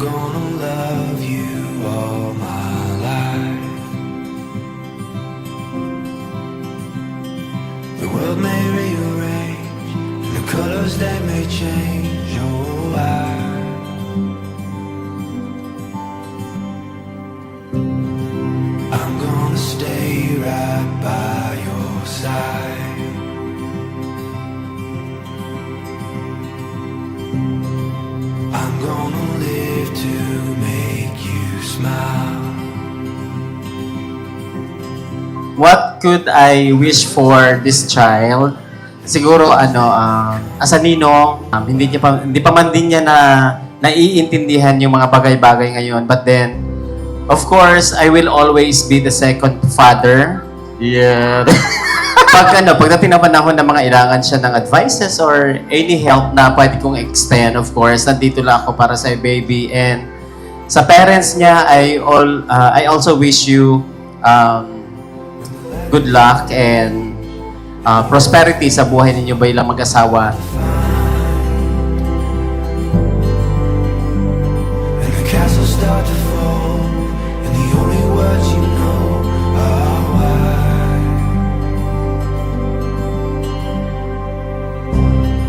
gonna love you all my life. The world may rearrange, and the colors they may change. Oh, I'm gonna stay right by your side. I'm gonna live to make you smile. What could I wish for this child? Siguro as a ninong, hindi pa man din niya naiintindihan yung mga bagay-bagay ngayon. But then, of course, I will always be the second father. Yeah. Pagdating na panahon na mga ilangan siya ng advices or any help na pwede kong extend, of course, nandito lang ako para sa baby. And sa parents niya, I also wish you good luck and prosperity sa buhay ninyo bilang mag-asawa. And the castles start to fall, and the only words you know are why.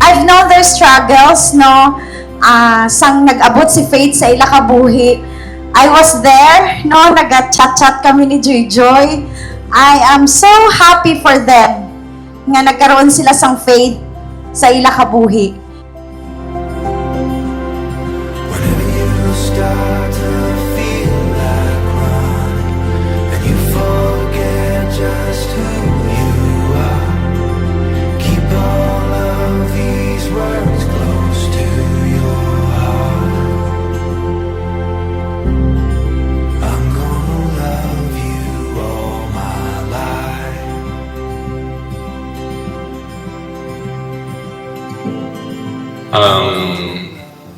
I've known their struggles, no? Sang nag-abot si Faith sa ila kabuhi. I was there, no? Nag-chat-chat kami ni Joy. I am so happy for them nga nagkaroon sila sang faith sa ila kabuhi. Whenever you start to feel like running, and you forget just who you are, keep all of these words close to your heart. I'm gonna love you all my life. Ang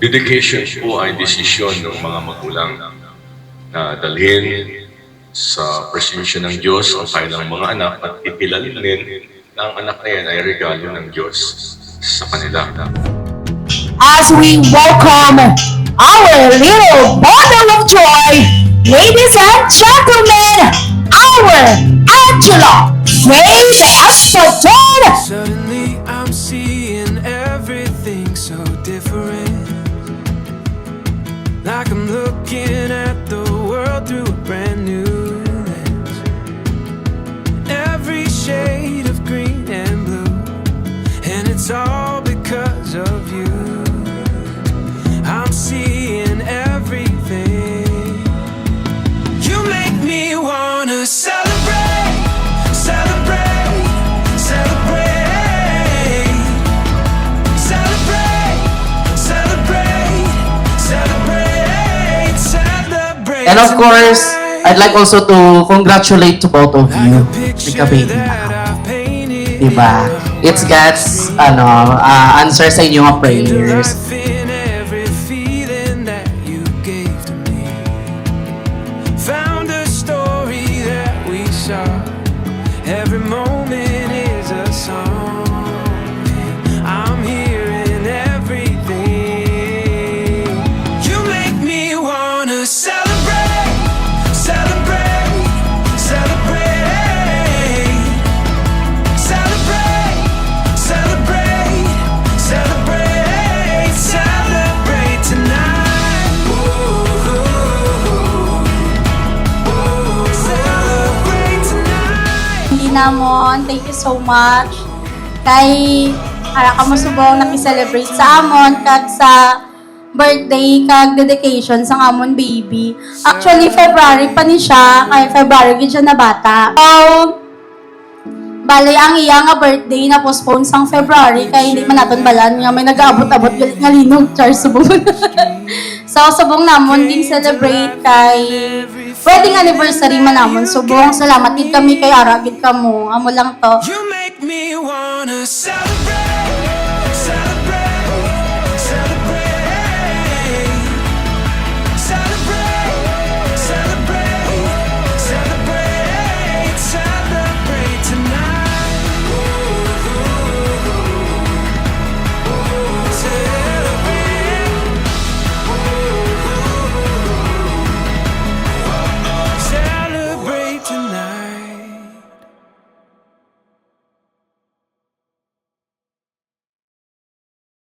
dedication po ay desisyon ng mga magulang na dalhin sa presensya ng Diyos ang kanilang mga anak at ipilalin na ang anak na yan ay regalo ng Diyos sa kanila. As we welcome our little bundle of joy, ladies and gentlemen, our Angela Faith Espadon! Suddenly I'm seeing everything so different. Like I'm looking at the world through a brand new lens. Every shade of green and blue, and it's all because of you. I'm seeing everything. You make me wanna celebrate, celebrate, celebrate, celebrate, celebrate, celebrate, celebrate. And of course, I'd like also to congratulate to both of you. Nagka-baby na ako. Diba? It's God's answer sa inyong mga prayers. Every feeling that you gave to me, found a story that we saw. Every moment is a song. I'm hearing everything. You make me wanna celebrate, celebrate, celebrate, celebrate, celebrate, celebrate, celebrate tonight. Celebrate tonight. Namon, thank you so much. Kay para ka mo subong nakiselebrate sa amon kag sa birthday kag dedication sa amon baby. Actually February pa ni siya, kay February gid siya na bata. So bale ang iya nga birthday na postpone sang February kay hindi man naton balan nga may nag-aabot-abot galit nga linog char subong. So subong namon din celebrate kay wedding anniversary man namon subong. Salamat gid kami kay ara gid kamo. Amo lang to. You make me wanna celebrate.